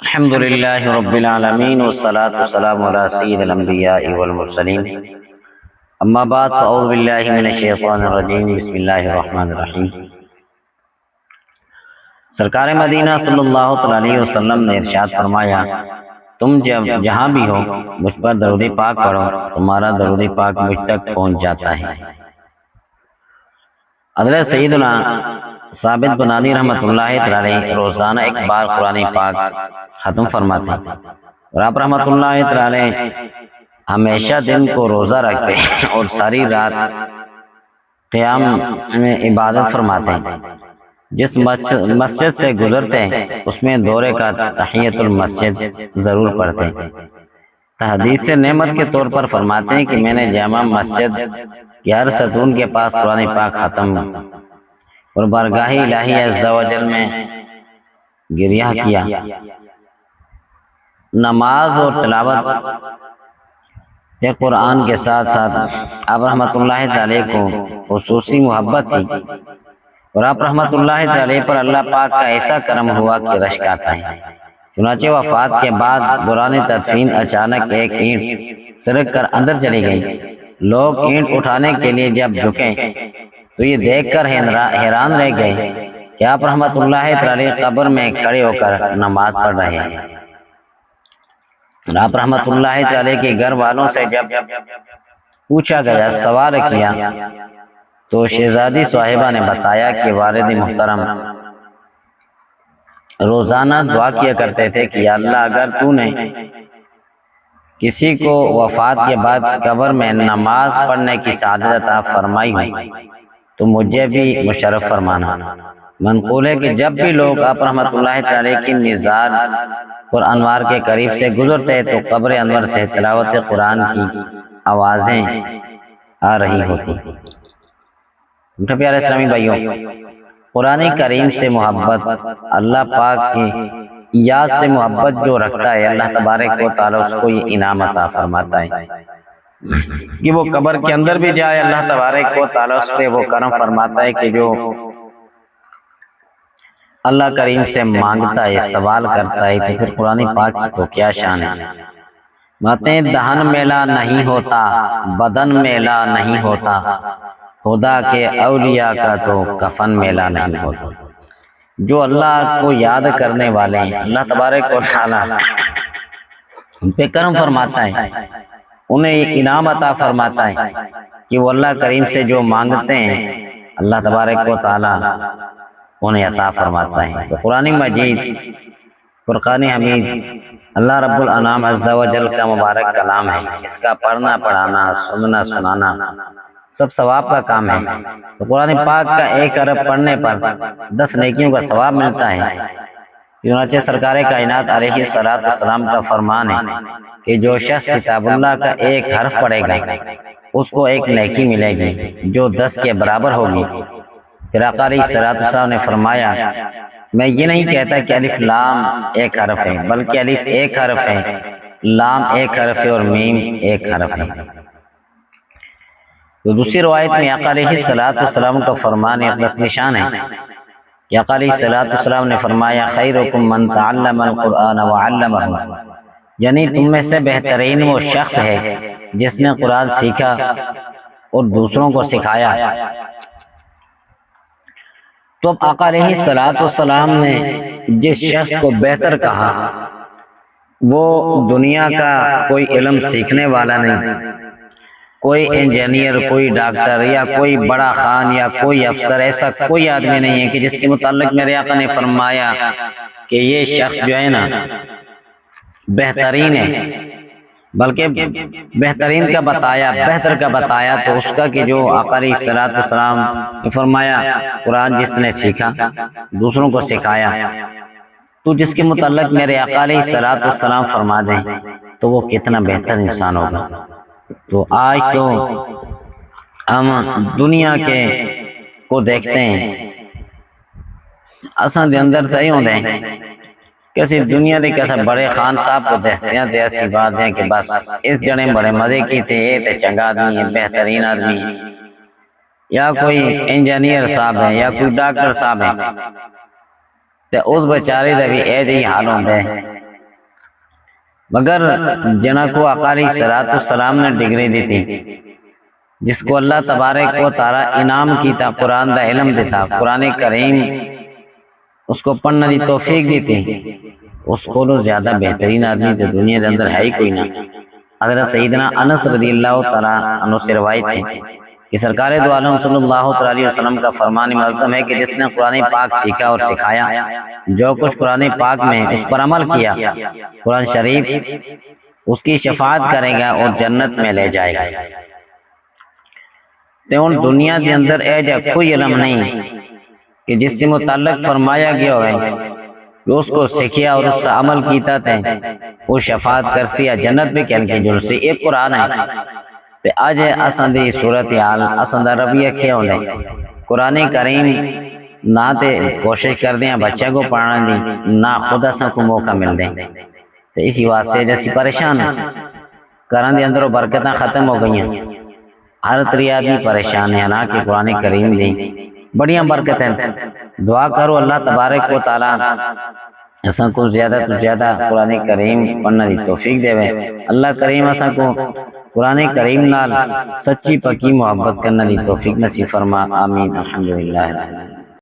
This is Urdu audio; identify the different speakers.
Speaker 1: الحمد للہ رب العالمین والصلاة والسلام علی سید الانبیاء والمرسلین اما بعد فاعوذ باللہ من الشیطان الرجیم بسم اللہ الرحمن الرحیم۔ سرکار مدینہ صلی اللہ علیہ وسلم نے ارشاد فرمایا، تم جب جہاں بھی ہو مجھ پر درود پاک پڑھو، تمہارا درود پاک مجھ تک پہنچ جاتا ہے۔ حضرت سیدنا ثابت بنانی رحمۃ اللہ علیہ روزانہ ایک بار قرآن پاک ختم فرماتے ہیں، اور آپ رحمۃ اللہ علیہ ہمیشہ دن کو روزہ رکھتے ہیں اور ساری رات قیام میں عبادت فرماتے ہیں۔ جس مسجد سے گزرتے ہیں اس میں دورے کا تحیت المسجد ضرور پڑھتے ہیں۔ تحدیث نعمت کے طور پر فرماتے ہیں کہ میں نے جامع مسجد کے ہر ستون کے پاس قرآن پاک ختم اور بارگاہ الہی عز و جل میں گریہ کیا۔ نماز اور تلاوت قرآن کے ساتھ ساتھ آپ رحمۃ اللہ علیہ کو خصوصی محبت تھی، اور آپ رحمۃ اللہ علیہ پر اللہ پاک کا ایسا کرم ہوا کہ رشک آتا ہے۔ چنانچہ وفات کے بعد دوران تدفین اچانک ایک اینٹ سرک کر اندر چلی گئی۔ لوگ اینٹ اٹھانے کے لیے جب جھکے تو یہ دیکھ کر حیران رہ گئے کہ آپ رحمۃ اللہ علیہ قبر میں کھڑے ہو کر نماز پڑھ رہے ہیں۔ آپ رحمۃ اللہ علیہ کے گھر والوں سے جب پوچھا گیا، سوال کیا، تو شہزادی صاحبہ نے بتایا کہ والد محترم روزانہ دعا کیا کرتے تھے کہ یا اللہ، اگر تو نے کسی کو وفات کے بعد قبر میں نماز پڑھنے کی سعادت عطا فرمائی ہو تو مجھے بھی مشرف فرمانا۔ منقول ہے کہ جب بھی لوگ آپ رحمۃ اللہ علیہ کی مزار اور انوار کے قریب سے گزرتے تو قبر انور سے تلاوت قرآن کی آوازیں آ رہی ہوتی۔ پیارے اسلامی بھائیوں، قرآن کریم سے محبت، اللہ پاک کی یاد سے محبت جو رکھتا ہے، اللہ تبارک و تعالیٰ اس کو یہ انعام عطا فرماتا ہے کہ وہ قبر کے اندر بھی جائے، اللہ تبارک و تعالیٰ اس پہ وہ کرم فرماتا ہے کہ جو اللہ کریم سے مانگتا ہے، سوال کرتا ہے، تو پھر قرآن پاک کی تو کیا شان ہے۔ باتیں دہن میلا نہیں ہوتا، بدن میلا نہیں ہوتا، خدا کے اولیاء کا تو کفن میلا نہیں ہوتا۔ جو اللہ کو یاد کرنے والے ہیں، اللہ تبارک و تعالیٰ ان پہ کرم فرماتا ہے، انہیں یہ انعام عطا فرماتا ہے کہ وہ اللہ کریم سے جو مانگتے ہیں اللہ تبارک و تعالیٰ انہیں عطا فرماتا ہے۔ تو قرآن مجید، فرقان حمید اللہ رب الانام عز و جل کا مبارک کلام ہے۔ اس کا پڑھنا، پڑھانا، سننا، سنانا سب ثواب کا کام ہے۔ تو قرآن پاک کا ایک عرب پڑھنے پر 10 نیکیوں کا ثواب ملتا ہے۔ چنانچہ سرکار کائنات علیہ الصلوۃ والسلام کا فرمان ہے کہ جو شخص کتاب اللہ کا ایک حرف پڑھے گا اس کو ایک نیکی ملے گی جو 10 کے برابر ہوگی۔ پھر آقا علیہ الصلوۃ والسلام نے فرمایا، میں یہ نہیں کہتا کہ الف لام ایک حرف ہے، بلکہ الف ایک حرف ہے، لام ایک حرف ہے اور میم ایک حرف ہے۔ تو دوسری روایت میں آقا علیہ الصلوۃ والسلام کا فرمان اقدس نشان ہے کہ آقا علیہ الصلوۃ والسلام نے فرمایا، خیرکم من تعلم القرآن وعلمہ، یعنی تم میں سے بہترین وہ شخص ہے جس نے قرآن سیکھا اور دوسروں کو سکھایا۔ تو اب آقا علیہ الصلوۃ والسلام نے جس شخص کو بہتر کہا وہ دنیا کا کوئی علم سیکھنے والا نہیں، کوئی انجینئر، کوئی ڈاکٹر یا کوئی بڑا خان یا کوئی افسر، ایسا کوئی آدمی نہیں ہے کہ جس کے متعلق میرے آقا نے فرمایا کہ یہ شخص جو ہے نا بہترین ہے، بلکہ بہترین کا بتایا، بہتر کا بتایا تو اس کا کہ جو آقا علیہ الصلوۃ والسلام نے فرمایا قرآن جس نے سیکھا دوسروں کو سکھایا، تو جس کے متعلق میرے آقا علیہ الصلوۃ والسلام فرما دیں تو وہ کتنا بہتر انسان ہوگا۔ تو آج تو ہم دنیا کے کو دیکھتے ہیں، اساں دے اندر تھی ہوندے ہیں کسی دنیا دے کسے بڑے خان صاحب کو دیکھتے ہیں تے ایسی بات ہے کہ بس اس جنے بڑے مزے کی تھے، یہ تے چنگا آدمی ہے، بہترین آدمی ہے، یا کوئی انجینئر صاحب ہے یا کوئی ڈاکٹر صاحب ہے، تے اس بیچارے دا بھی اے جی حال ہوندے مگر جنہ کو آقا علیہ الصلوۃ والسلام نے ڈگری دی تھی، جس کو اللہ تبارک و تعالی انعام کیتا، قرآن دا علم دیتا، قرآن کریم اس کو پڑھنے دی توفیق دیتی، اس کو زیادہ بہترین آدمی تو دنیا دے اندر ہے ہی کوئی نہ۔ حضرت سیدنا انس رضی اللہ تعالیٰ عنہ سے روایت ہے کہ سرکار دو عالم صلی اللہ علیہ وسلم کا فرمان معظم ہے کہ جس نے قرآن پاک سیکھا اور سکھایا، جو کچھ قرآن پاک میں اس پر عمل کیا، قرآن شریف اس کی شفاعت کرے گا اور جنت میں لے جائے گا۔ تو ان دنیا کے اندر ایجا کوئی علم نہیں کہ جس سے متعلق فرمایا گیا ہوئے کہ اس کو سیکھیا اور اس سے عمل کیتا تھے وہ شفاعت کرسی یا جنت میں کہنے کی جنسی ایک قرآن ہے۔ تو آج اساں دی صورتحال اساں دا رویہ کیا ہونے قرآن کریم نہ تے کوشش کر دیں بچہ کو پڑھنا دی، نہ خود اساں کو موقع مل دیں۔ تو اسی واسطے جیسی پریشان کرن دے اندر برکتاں ختم ہو گئی ہیں، ہر طرح آدمی پریشان ہے، حالانکہ قرآن کریم دی بڑیاں برکتیں۔ دعا کرو اللہ تبارک و تعالی اساں کو زیادہ تو زیادہ قرآن کریم پڑھنے دی توفیق دے۔ اللہ کریم اساں کو قرآن کریم نال سچی پکی محبت کرنے دی توفیق نصیب فرما، آمین، الحمدللہ۔